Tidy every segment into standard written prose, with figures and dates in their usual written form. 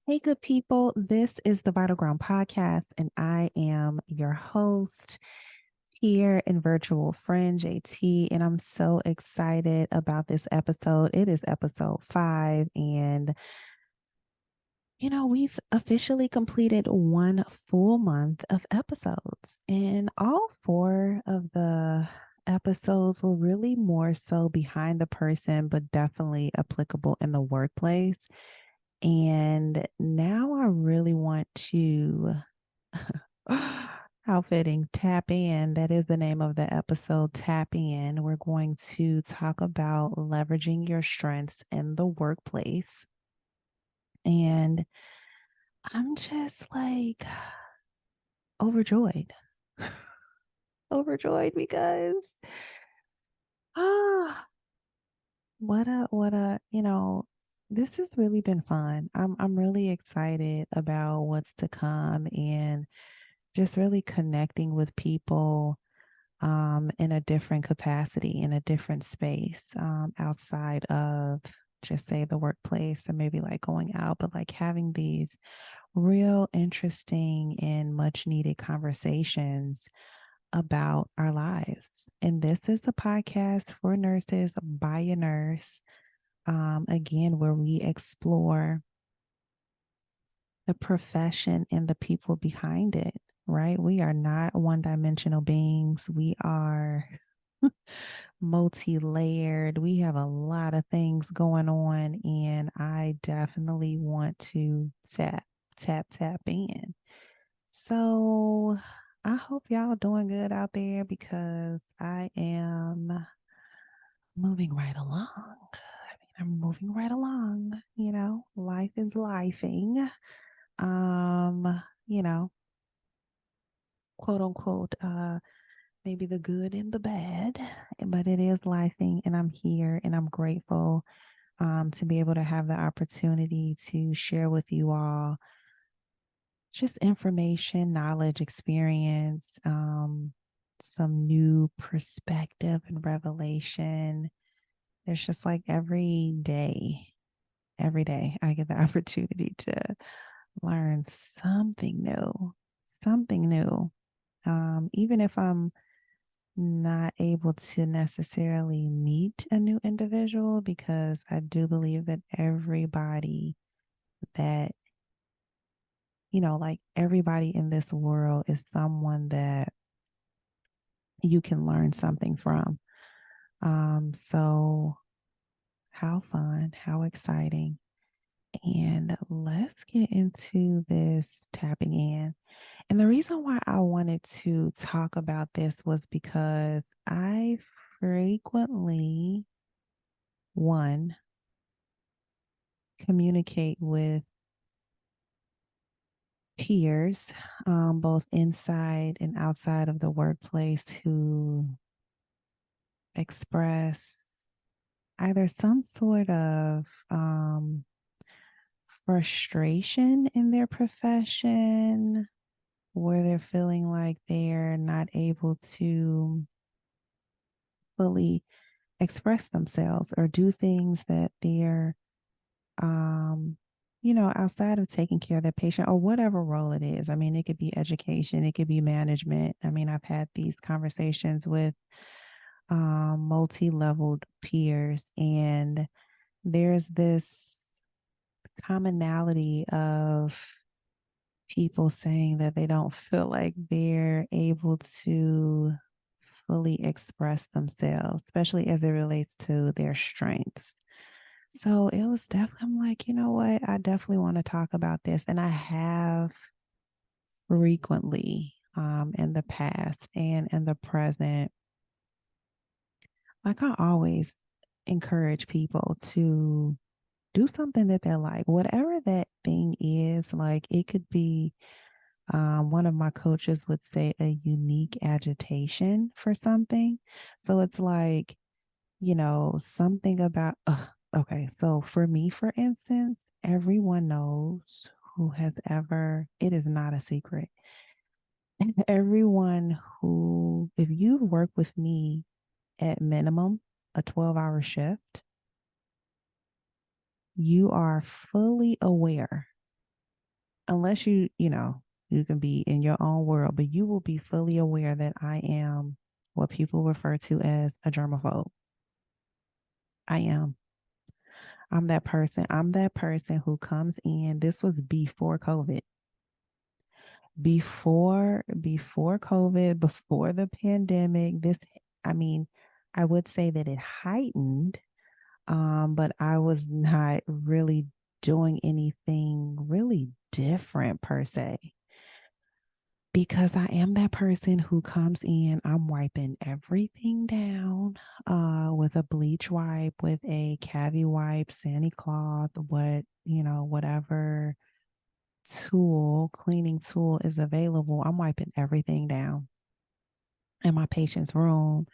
Hey, good people. This is the Vital Ground Podcast, and I am your host here in virtual friend JT. And I'm so excited about this episode. It is episode 5, and we've officially completed one full month of episodes, and all 4 of the episodes were really more so behind the person, but definitely applicable in the workplace. And now I really want to, how fitting, tap in. That is the name of the episode, Tap In. We're going to talk about leveraging your strengths in the workplace. And I'm just like overjoyed, overjoyed because, ah, this has really been fun. I'm really excited about what's to come and just really connecting with people in a different capacity, in a different space, outside of just say the workplace or maybe like going out, but like having these real interesting and much needed conversations about our lives. And this is a podcast for nurses by a nurse. Again, where we explore the profession and the people behind it, right? We are not one dimensional beings. We are multi layered. We have a lot of things going on, and I definitely want to tap in. So I hope y'all doing good out there because I am moving right along. I'm moving right along, life is lifing. Um, you know, quote unquote, maybe the good and the bad, but it is lifing, and I'm here and I'm grateful to be able to have the opportunity to share with you all just information, knowledge, experience, some new perspective and revelation. There's just like every day I get the opportunity to learn something new. Even if I'm not able to necessarily meet a new individual, because I do believe that everybody that, like everybody in this world is someone that you can learn something from. So how fun, how exciting. And let's get into this tapping in. And the reason why I wanted to talk about this was because I frequently, one, communicate with peers, both inside and outside of the workplace, who express either some sort of frustration in their profession, where they're feeling like they're not able to fully express themselves or do things that they're outside of taking care of their patient or whatever role it is. I mean, it could be education, it could be management. I mean, I've had these conversations with multi-leveled peers, and there's this commonality of people saying that they don't feel like they're able to fully express themselves, especially as it relates to their strengths. So it was definitely, I'm like, you know what? I definitely want to talk about this. And I have frequently in the past and in the present. Like, I always encourage people to do something that they're like, whatever that thing is. Like, it could be, one of my coaches would say, a unique agitation for something. So it's like, something about, okay. So for me, for instance, everyone knows who has ever, it is not a secret. Everyone who, if you work with me at minimum a 12-hour shift, you are fully aware. unless you can be in your own world, but you will be fully aware that I am what people refer to as a germaphobe. I am. I'm that person. I'm that person who comes in. This was before COVID. Before COVID, before the pandemic, I mean, I would say that it heightened, but I was not really doing anything really different per se. Because I am that person who comes in, I'm wiping everything down with a bleach wipe, with a cavi wipe, sandy cloth, whatever cleaning tool is available. I'm wiping everything down in my patient's room.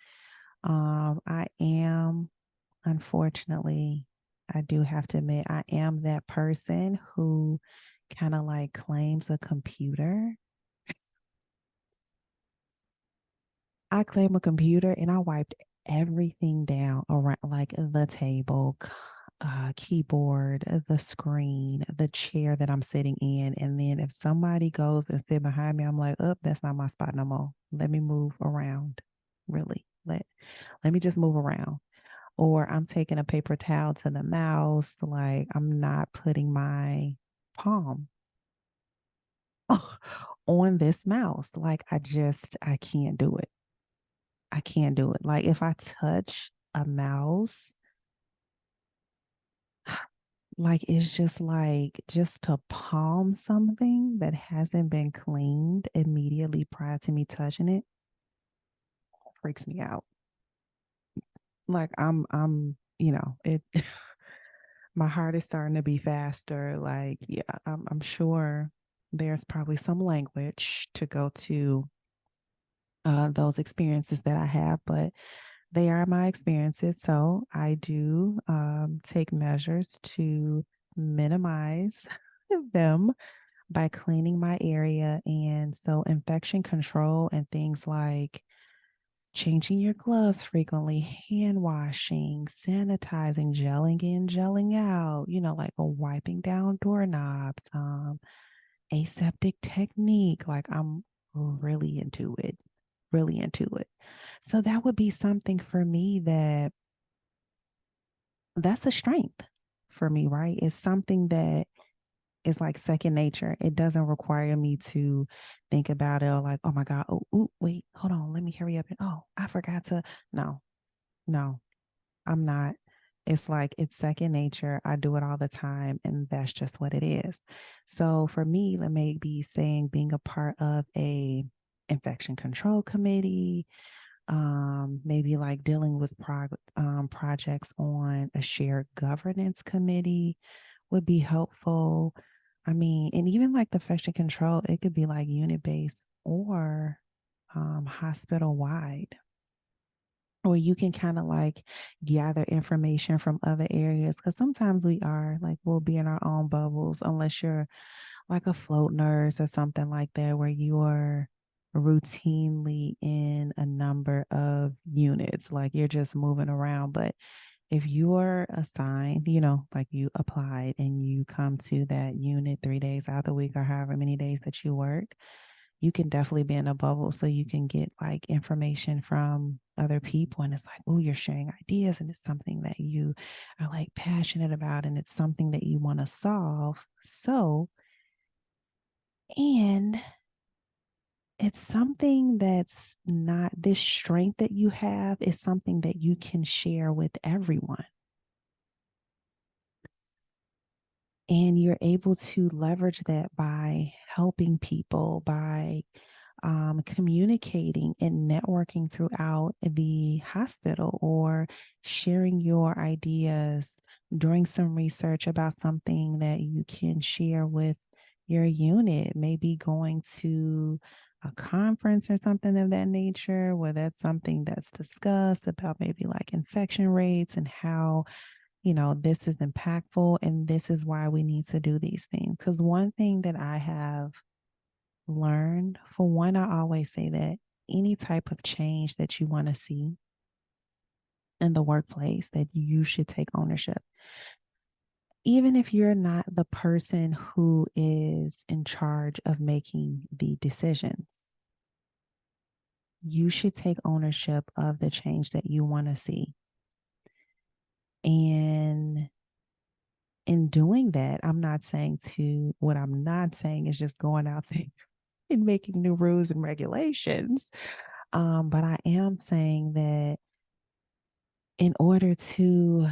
I am, unfortunately, I do have to admit, I am that person who kind of like claims a computer. I claim a computer and I wiped everything down around, like the table, keyboard, the screen, the chair that I'm sitting in. And then if somebody goes and sit behind me, I'm like, oh, that's not my spot no more. Let me move around. Really. Let me just move around. Or I'm taking a paper towel to the mouse. Like I'm not putting my palm on this mouse. Like I can't do it. I can't do it. Like if I touch a mouse, like it's just like just to palm something that hasn't been cleaned immediately prior to me touching it freaks me out. Like it my heart is starting to be faster. Like, yeah, I'm sure there's probably some language to go to those experiences that I have, but they are my experiences. So I do take measures to minimize them by cleaning my area. And so infection control and things like changing your gloves frequently, hand washing, sanitizing, gelling in, gelling out, like wiping down doorknobs, aseptic technique. Like I'm really into it, really into it. So that would be something for me that's a strength for me, right? It's something that is like second nature. It doesn't require me to think about it or like, oh my God, oh, ooh, wait, hold on, let me hurry up. And oh, I forgot to. No, no, I'm not. It's like it's second nature. I do it all the time, and that's just what it is. So for me, let maybe saying being a part of a infection control committee, maybe like dealing with projects on a shared governance committee would be helpful. I mean, and even like the infection control, it could be like unit based or hospital wide, or you can kind of like gather information from other areas because sometimes we'll be in our own bubbles unless you're like a float nurse or something like that where you are routinely in a number of units, like you're just moving around. But if you are assigned, like you applied and you come to that unit 3 days out of the week or however many days that you work, you can definitely be in a bubble so you can get like information from other people. And it's like, oh, you're sharing ideas and it's something that you are like passionate about and it's something that you want to solve. So, and it's something that's not this strength that you have is something that you can share with everyone. And you're able to leverage that by helping people, by communicating and networking throughout the hospital, or sharing your ideas, doing some research about something that you can share with your unit, maybe going to a conference or something of that nature, where that's something that's discussed about maybe like infection rates and how this is impactful and this is why we need to do these things. Because one thing that I have learned, for one, I always say that any type of change that you want to see in the workplace, that you should take ownership. even if you're not the person who is in charge of making the decisions, you should take ownership of the change that you want to see. And in doing that, what I'm not saying is just going out there and making new rules and regulations. But I am saying that in order to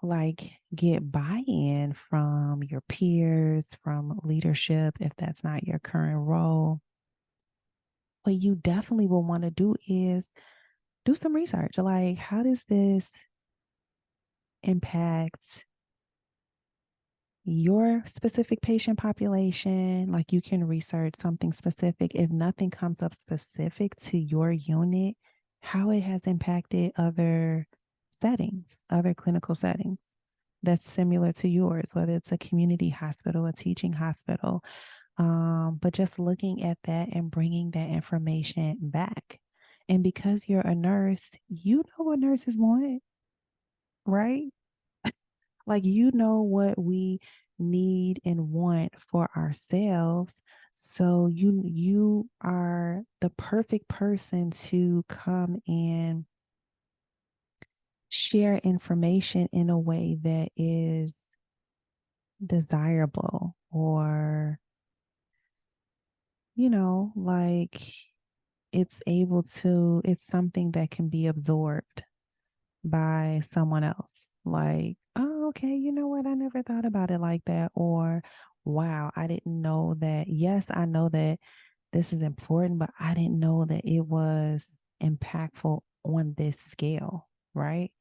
like get buy-in from your peers, from leadership, if that's not your current role, what you definitely will want to do is do some research. Like, how does this impact your specific patient population? Like, you can research something specific. If nothing comes up specific to your unit, how it has impacted other settings, other clinical settings that's similar to yours, whether it's a community hospital, a teaching hospital. But just looking at that and bringing that information back. And because you're a nurse, you know what nurses want, right? Like, you know what we need and want for ourselves. So you are the perfect person to come and share information in a way that is desirable, or like it's something that can be absorbed by someone else. Like, oh, okay, you know what? I never thought about it like that. Or, wow, I didn't know that. Yes, I know that this is important, but I didn't know that it was impactful on this scale, right?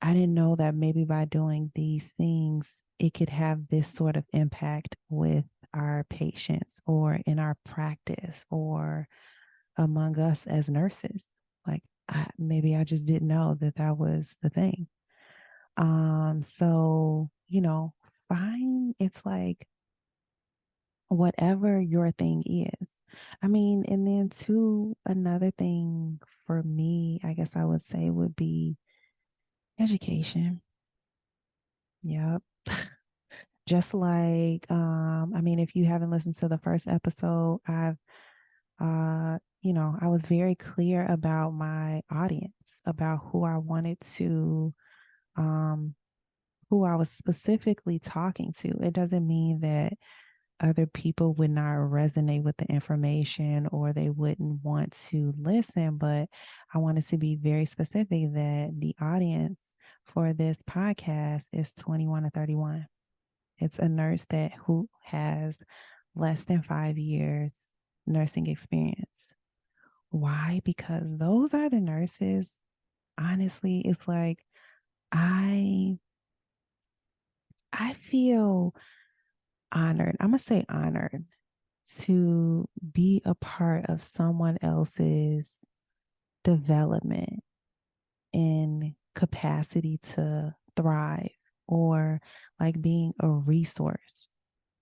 I didn't know that maybe by doing these things, it could have this sort of impact with our patients or in our practice or among us as nurses. Like, maybe I just didn't know that that was the thing. So, fine. It's like whatever your thing is. I mean, and then too, another thing for me, I guess I would say would be education. Yep. Just like, I mean, if you haven't listened to the first episode, I was very clear about my audience, about who I wanted to, um, who I was specifically talking to. It doesn't mean that other people would not resonate with the information or they wouldn't want to listen, but I wanted to be very specific that the audience for this podcast is 21 to 31. It's a nurse who has less than 5 years nursing experience. Why? Because those are the nurses. Honestly, it's like I I feel honored. I'm gonna say honored to be a part of someone else's development and capacity to thrive, or like being a resource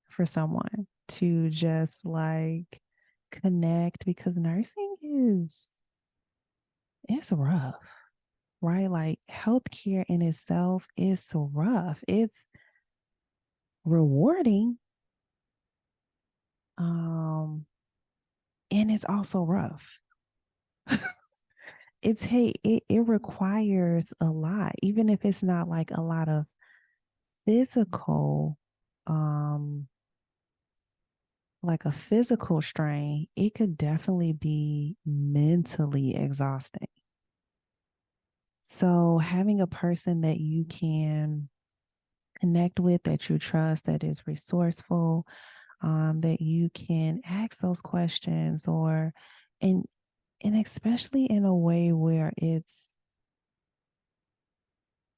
for someone to just like connect, because nursing is it's rough, right? Like, healthcare in itself is so rough. It's rewarding, um, and it's also rough. It requires a lot, even if it's not like a lot of physical, um, like a physical strain. It could definitely be mentally exhausting. So having a person that you can connect with, that you trust, that is resourceful, that you can ask those questions, or and and especially in a way where it's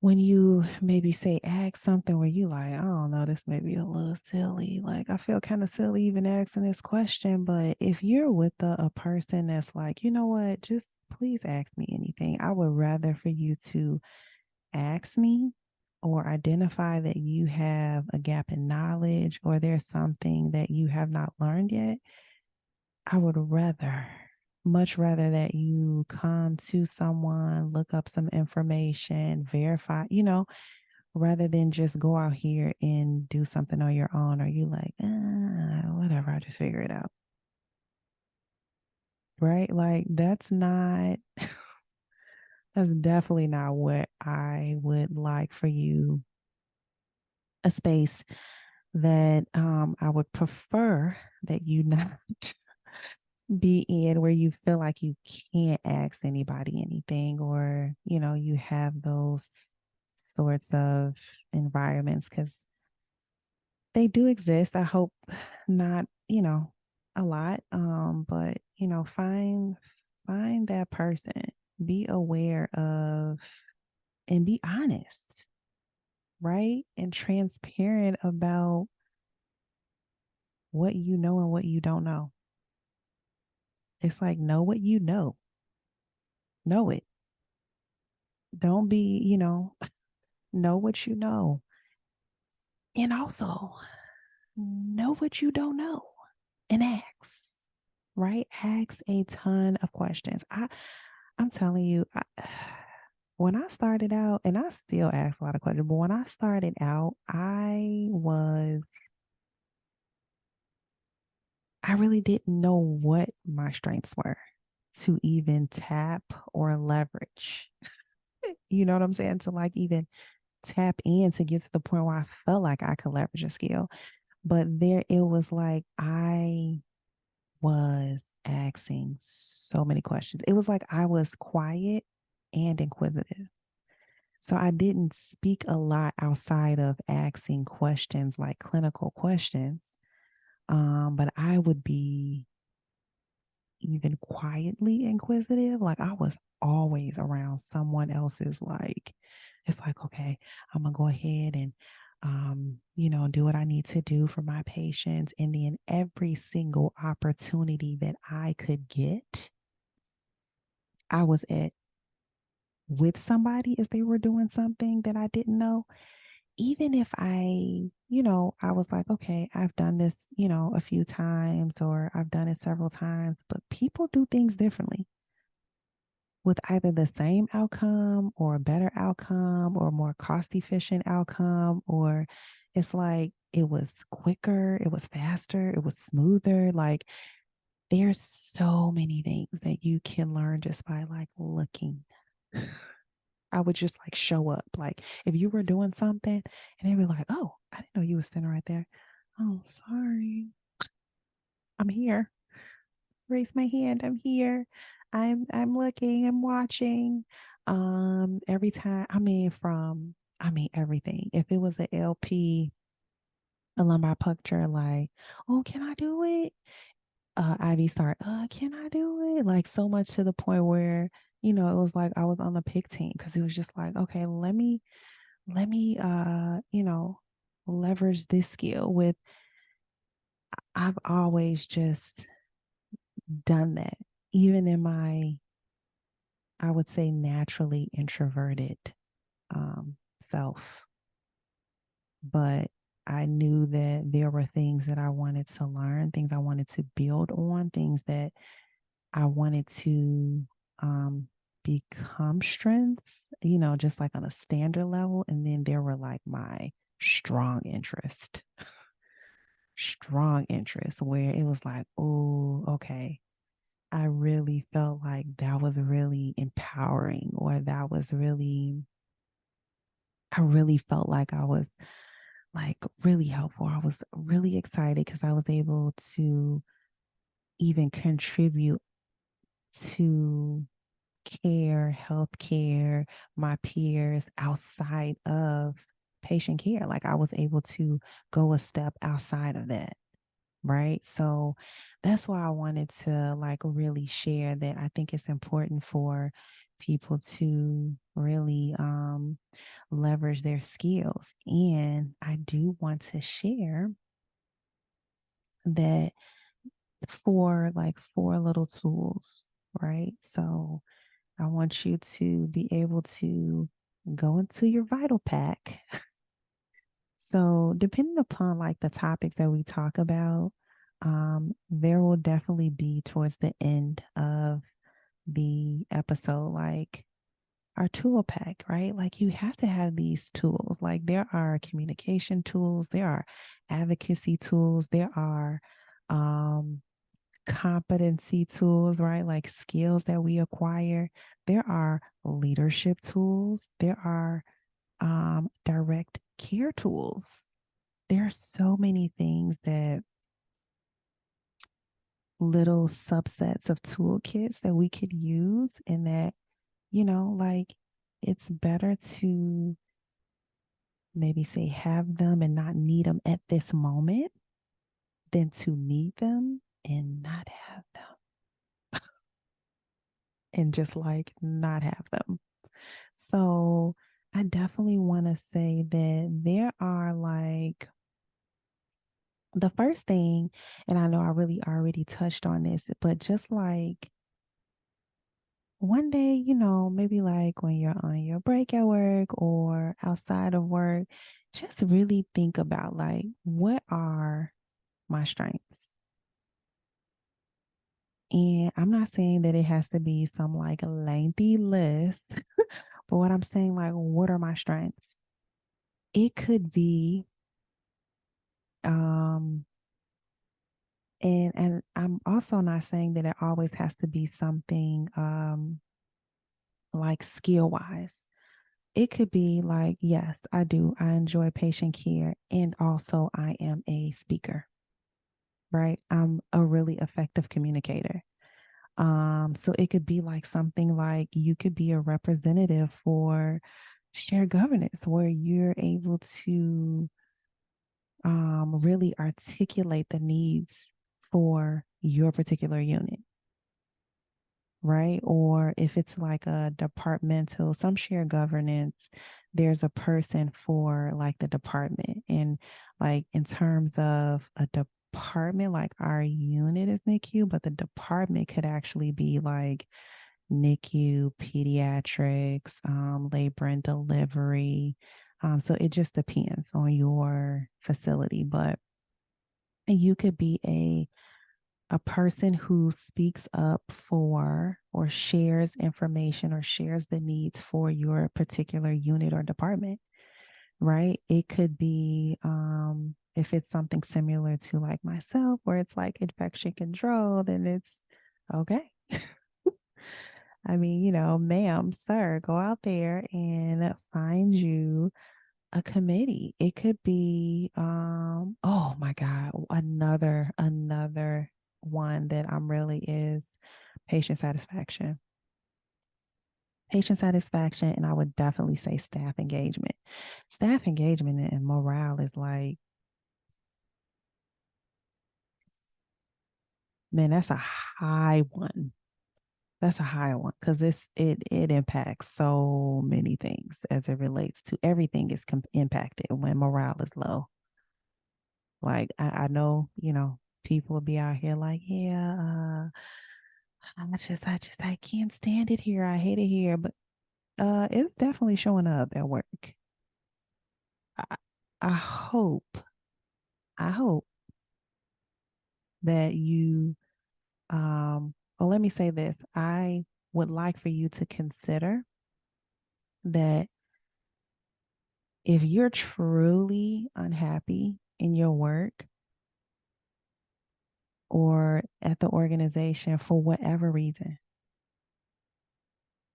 when you maybe say ask something where you like, I don't know, this may be a little silly. Like, I feel kind of silly even asking this question. But if you're with a person that's like, you know what, just please ask me anything. I would rather for you to ask me or identify that you have a gap in knowledge or there's something that you have not learned yet. I would much rather that you come to someone, look up some information, verify, rather than just go out here and do something on your own? Are you like, whatever, I just figure it out? Right? Like, that's definitely not what I would like for you. A space that I would prefer that you not be in, where you feel like you can't ask anybody anything, or you have those sorts of environments, because they do exist. I hope not, a lot. But find that person. Be aware of and be honest, right? And transparent about what you know and what you don't know. It's like, know what you know it. Don't be, know what you know. And also know what you don't know and ask, right? Ask a ton of questions. I'm telling you, when I started out, and I still ask a lot of questions, but when I started out, I really didn't know what my strengths were to even tap or leverage. You know what I'm saying? To like even tap in to get to the point where I felt like I could leverage a skill. But there it was like I was asking so many questions. It was like I was quiet and inquisitive. So I didn't speak a lot outside of asking questions, like clinical questions. But I would be even quietly inquisitive. Like I was always around someone else's, like, it's like, okay, I'm gonna go ahead and do what I need to do for my patients. And then every single opportunity that I could get, I was at with somebody as they were doing something that I didn't know. Even if I was like, okay, I've done this, a few times, or I've done it several times, but people do things differently with either the same outcome or a better outcome or more cost efficient outcome, or it's like it was quicker, it was faster, it was smoother. Like there's so many things that you can learn just by like looking. I would just like show up. Like if you were doing something and they'd be like, oh, I didn't know you was standing right there. Oh, sorry. I'm here. Raise my hand. I'm here. I'm looking, I'm watching. Every time, everything. If it was an LP, a lumbar puncture, like, oh, can I do it? Ivy start, can I do it? Like so much to the point where, it was like I was on the pick team, because it was just like, okay, let me leverage this skill with. I've always just done that, even in my, I would say, naturally introverted self. But I knew that there were things that I wanted to learn, things I wanted to build on, things that I wanted to um, become strengths, just like on a standard level. And then there were like my strong interest, strong interest, where it was like, oh, okay. I really felt like that was really empowering, or that was really, I really felt like I was like really helpful. I was really excited because I was able to even contribute to healthcare, my peers outside of patient care. Like I was able to go a step outside of that. Right. So that's why I wanted to like really share that. I think it's important for people to really leverage their skills. And I do want to share that four little tools, right? So I want you to be able to go into your vital pack. So depending upon like the topics that we talk about, there will definitely be towards the end of the episode, like our tool pack, right? Like you have to have these tools. Like there are communication tools, there are advocacy tools, there are um competency tools, right? Like skills that we acquire. There are leadership tools. There are direct care tools. There are so many things that little subsets of toolkits that we could use, and that, like it's better to maybe say have them and not need them at this moment than to need them and not have them and just like not have them. So I definitely want to say that there are like the first thing, and I know I really already touched on this, but just like one day, maybe like when you're on your break at work or outside of work, just really think about like, what are my strengths? And I'm not saying that it has to be some like lengthy list, but what I'm saying, like, what are my strengths? It could be, um, and I'm also not saying that it always has to be something like skill wise. It could be like, yes, I do. I enjoy patient care, and also I am a speaker, right? I'm a really effective communicator. So it could be like something like you could be a representative for shared governance where you're able to really articulate the needs for your particular unit, right? Or if it's like a departmental, some shared governance, there's a person for like the department. And like in terms of a department, like our unit is NICU, but the department could actually be like NICU, pediatrics, labor and delivery. So it just depends on your facility, but you could be a person who speaks up for or shares information or shares the needs for your particular unit or department, right? It could be if it's something similar to like myself, where it's like infection control, then it's okay. I mean, ma'am, sir, go out there and find you a committee. It could be, oh my God, another one that I'm really is patient satisfaction. Patient satisfaction, and I would definitely say staff engagement. Staff engagement and morale is like, man, that's a high one. That's a high one because it impacts so many things as it relates to everything is impacted when morale is low. Like I know, people will be out here like, yeah, I can't stand it here. I hate it here, but it's definitely showing up at work. I, I hope, I hope that you, well, let me say this. I would like for you to consider that if you're truly unhappy in your work or at the organization for whatever reason,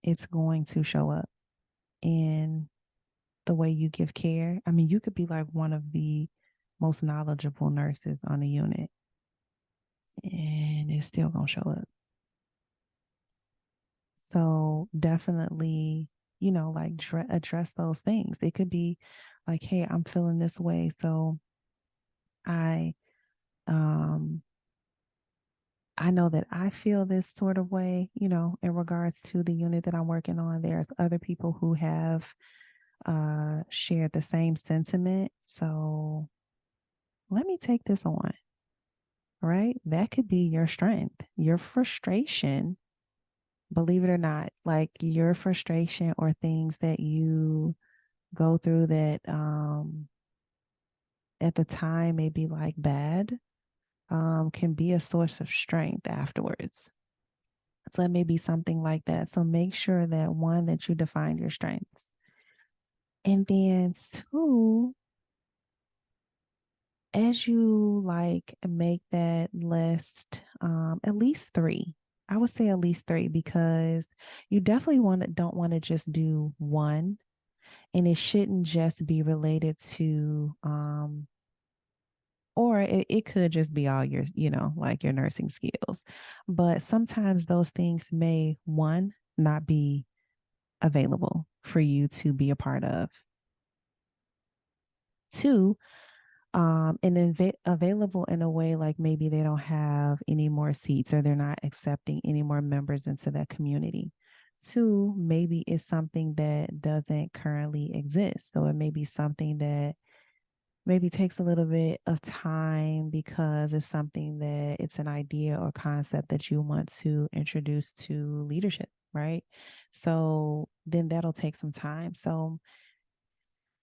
it's going to show up in the way you give care. I mean, you could be like one of the most knowledgeable nurses on the unit, and it's still going to show up. So definitely, like address those things. It could be like, hey, I'm feeling this way. So I, um, I know that I feel this sort of way, in regards to the unit that I'm working on. There's other people who have shared the same sentiment. So let me take this on, right? That could be your strength, your frustration, believe it or not, like your frustration or things that you go through that at the time may be like bad, can be a source of strength afterwards. So it may be something like that. So make sure that one, that you define your strengths. And then two, as you like make that list, at least three. I would say at least three because you definitely don't want to just do one, and it shouldn't just be related to or it could just be all your, like your nursing skills. But sometimes those things may, one, not be available for you to be a part of. Two, and available in a way like maybe they don't have any more seats or they're not accepting any more members into that community. Two, maybe it's something that doesn't currently exist. So it may be something that maybe takes a little bit of time because it's something that it's an idea or concept that you want to introduce to leadership, right? So then that'll take some time. So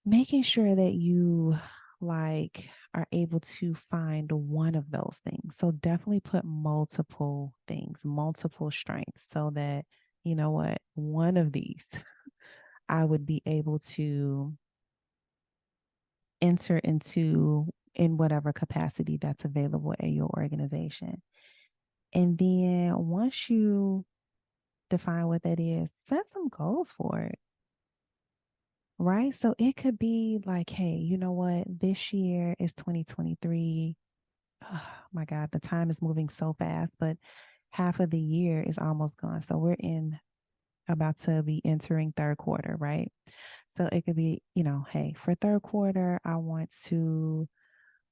making sure that you like are able to find one of those things. So definitely put multiple things, multiple strengths so that, you know what, one of these I would be able to enter into in whatever capacity that's available at your organization. And then once you define what that is, set some goals for it. Right. So it could be like, hey, you know what? This year is 2023. Oh my God, the time is moving so fast, but half of the year is almost gone. So we're in about to be entering third quarter, right? So it could be, hey, for third quarter, I want to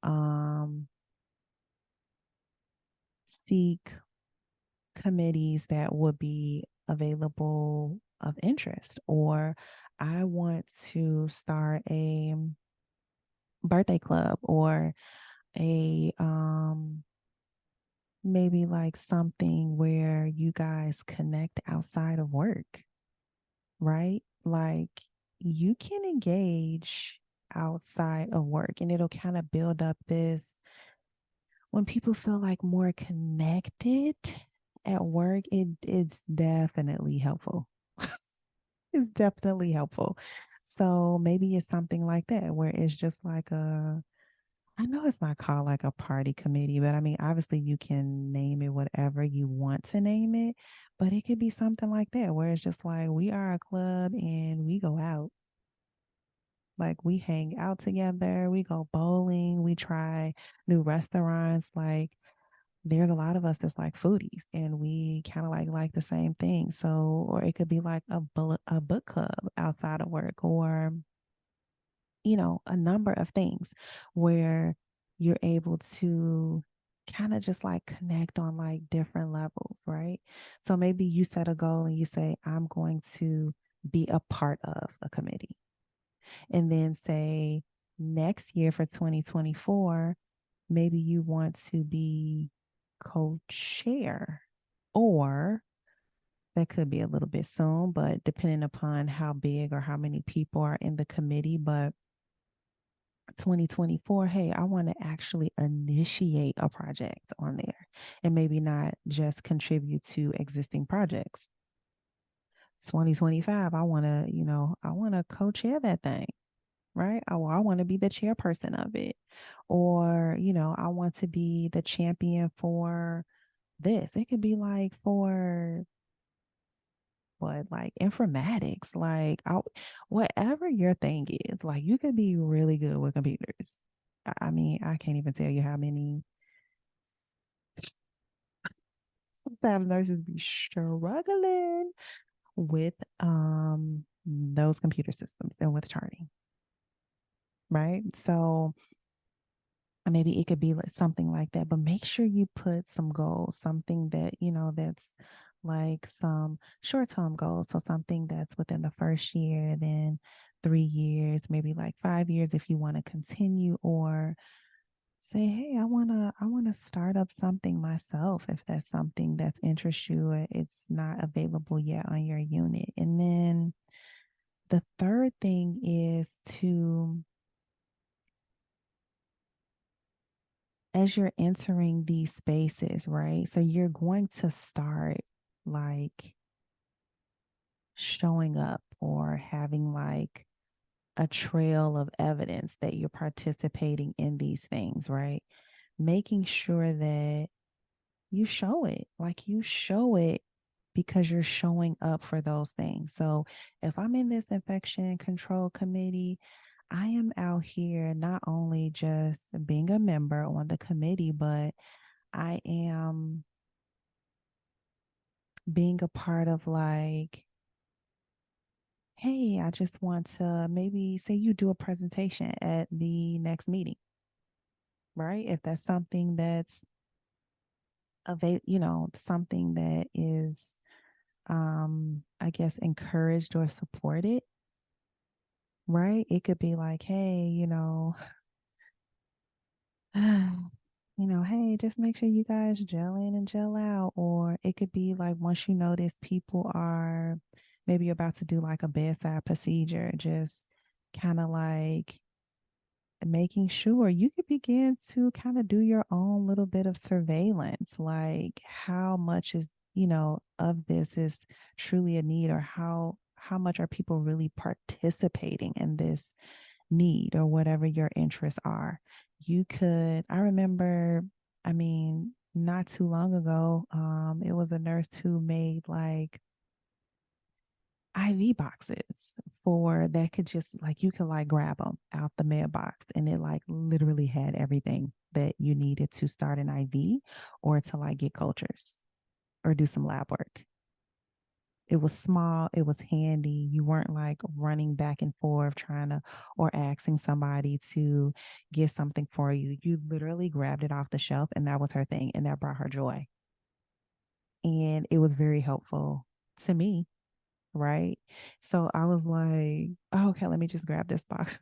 um seek committees that would be available of interest, or I want to start a birthday club or a maybe like something where you guys connect outside of work, right? Like you can engage outside of work and it'll kind of build up this when people feel like more connected at work, it's definitely helpful. It's definitely helpful. So maybe it's something like that where it's just like I know it's not called like a party committee, but I mean, obviously you can name it whatever you want to name it, but it could be something like that where it's just like we are a club and we go out. Like we hang out together, we go bowling, we try new restaurants. Like there's a lot of us that's like foodies and we kind of like the same thing. So, or it could be like a book club outside of work or a number of things where you're able to kind of just like connect on like different levels, right? So maybe you set a goal and you say, I'm going to be a part of a committee. And then say next year for 2024, maybe you want to be co-chair, or that could be a little bit soon, but depending upon how big or how many people are in the committee. But 2024, hey, I want to actually initiate a project on there and maybe not just contribute to existing projects. 2025, I want to co-chair that thing, right? I want to be the chairperson of it. Or, I want to be the champion for this. It could be like for what, like informatics, like whatever your thing is, like you could be really good with computers. I mean, I can't even tell you how many sometimes nurses be struggling with those computer systems and with charting, right? So maybe it could be like something like that, but make sure you put some goals, something that, that's like some short-term goals. So something that's within the first year, then 3 years, maybe like 5 years if you want to continue, or say, hey, I want to start up something myself if that's something that's interests you. It's not available yet on your unit. And then the third thing is to, as you're entering these spaces, right? So you're going to start like showing up or having like a trail of evidence that you're participating in these things, right? Making sure that you show it, like you show it because you're showing up for those things. So if I'm in this infection control committee, I am out here not only just being a member on the committee, but I am being a part of like, hey, I just want to maybe say you do a presentation at the next meeting, right? If that's something that's something that is I guess encouraged or supported, right? It could be like, hey, hey, just make sure you guys gel in and gel out. Or it could be like once you notice people are maybe about to do like a bedside procedure, just kind of like making sure you could begin to kind of do your own little bit of surveillance, like how much is, of this is truly a need, or how much are people really participating in this need or whatever your interests are. I remember, I mean, not too long ago, it was a nurse who made like IV boxes for that could just like you could like grab them out the mailbox, and it like literally had everything that you needed to start an IV or to like get cultures or do some lab work. It was small, it was handy. You weren't like running back and forth trying to or asking somebody to get something for you. You literally grabbed it off the shelf and that was her thing, and that brought her joy. And it was very helpful to me, right? So I was like, oh, okay, let me just grab this box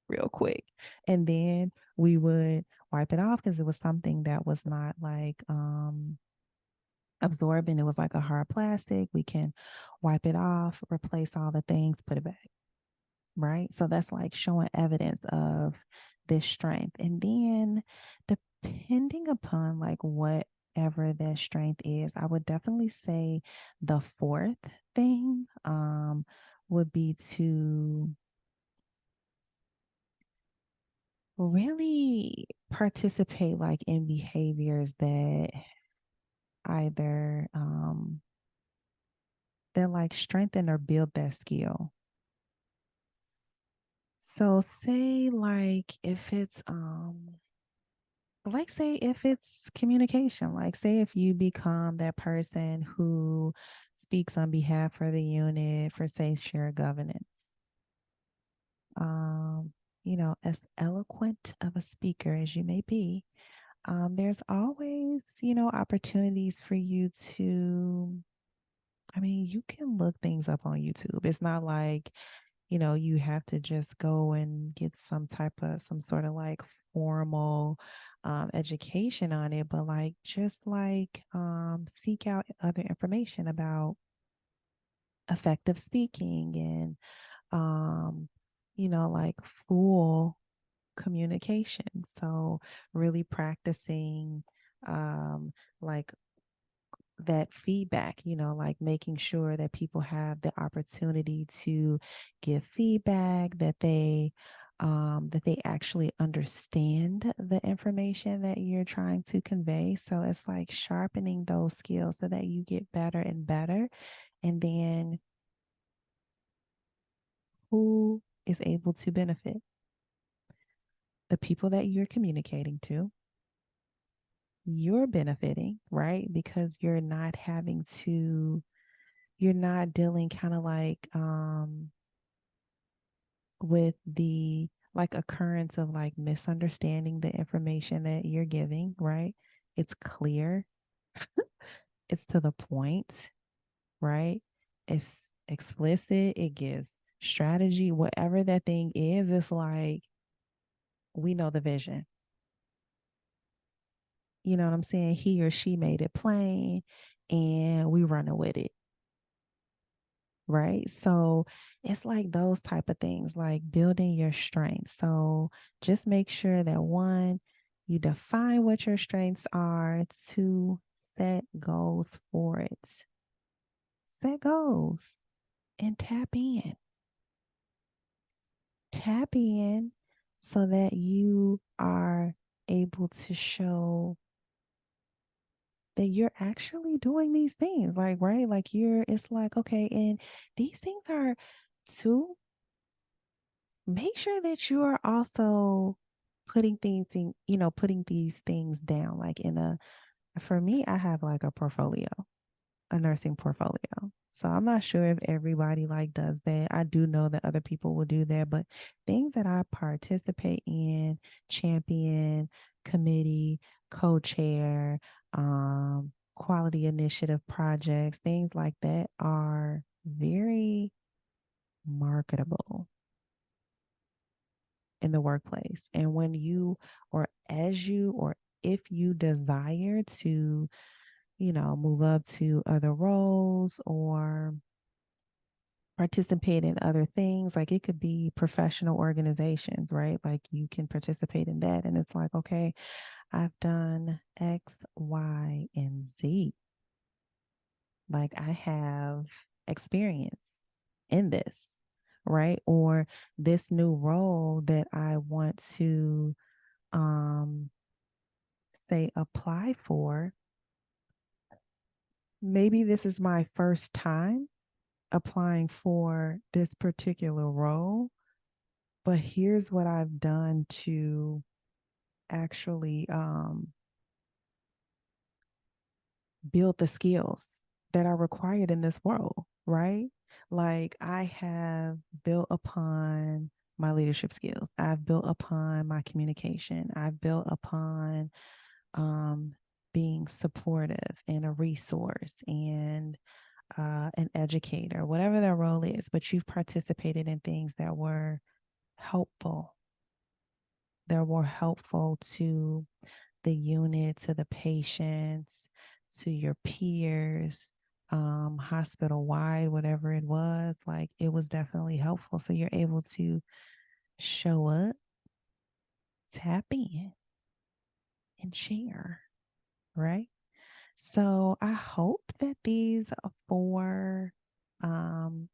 real quick. And then we would wipe it off because it was something that was not like absorbent. It was like a hard plastic. We can wipe it off, replace all the things, put it back, right? So that's like showing evidence of this strength. And then depending upon like whatever that strength is, I would definitely say the fourth thing would be to really participate like in behaviors that either that like strengthen or build that skill. So say like say if it's communication, like say if you become that person who speaks on behalf of the unit for say shared governance. Um, as eloquent of a speaker as you may be, there's always, opportunities for you to, I mean, you can look things up on YouTube. It's not like, you have to just go and get some sort of like formal education on it, but like just like seek out other information about effective speaking and, um, like full communication. So really practicing like that feedback, like making sure that people have the opportunity to give feedback, that they actually understand the information that you're trying to convey. So it's like sharpening those skills so that you get better and better. And then who is able to benefit? The people that you're communicating to, you're benefiting, right? Because you're not dealing kind of like with the like occurrence of like misunderstanding the information that you're giving, right? It's clear, it's to the point, right? It's explicit, it gives strategy, whatever that thing is, it's like we know the vision. You know what I'm saying? He or she made it plain and we running with it. Right. So it's like those type of things, like building your strengths. So just make sure that one, you define what your strengths are, two, set goals for it. Set goals and tap in. Tap in so that you are able to show that you're actually doing these things. Like, right? Like it's like, okay, and these things are too, make sure that you are also putting these things down. Like for me, I have like a portfolio, a nursing portfolio. So I'm not sure if everybody like does that. I do know that other people will do that, but things that I participate in, champion, committee, co-chair, quality initiative projects, things like that are very marketable in the workplace. And when you, or as you, or if you desire to, move up to other roles or participate in other things, like it could be professional organizations, right? Like you can participate in that. And it's like, okay, I've done X, Y, and Z. Like I have experience in this, right? Or this new role that I want to say apply for. Maybe this is my first time applying for this particular role, but here's what I've done to actually build the skills that are required in this role, right? Like I have built upon my leadership skills. I've built upon my communication. I've built upon um, being supportive and a resource and an educator, whatever their role is, but you've participated in things that were helpful. That were helpful to the unit, to the patients, to your peers, hospital wide, whatever it was, like it was definitely helpful. So you're able to show up, tap in, and share, right? So I hope that these four um,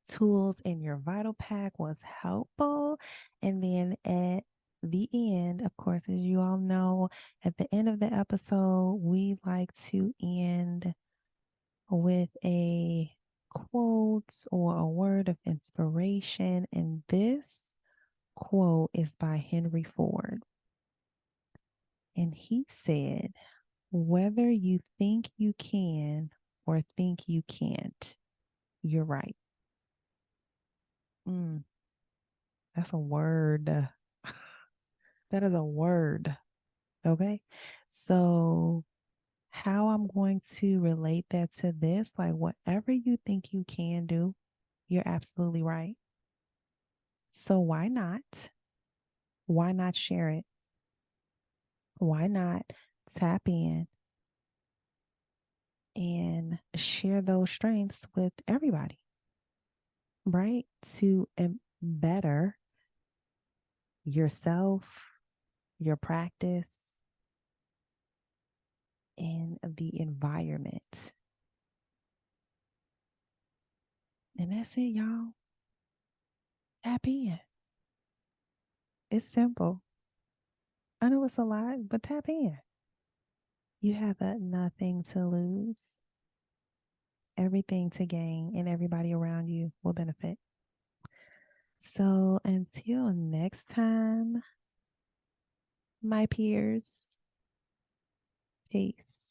tools in your vital pack was helpful. And then at the end, of course, as you all know, at the end of the episode, we like to end with a quote or a word of inspiration. And this quote is by Henry Ford. And he said, whether you think you can or think you can't, you're right. Mm, that's a word. That is a word. Okay. So, how I'm going to relate that to this, like, whatever you think you can do, you're absolutely right. So, why not? Why not share it? Why not tap in and share those strengths with everybody, right? To better yourself, your practice, and the environment. And that's it, y'all. Tap in. It's simple. I know it's a lot, but tap in. You have nothing to lose, everything to gain, and everybody around you will benefit. So until next time, my peers, peace.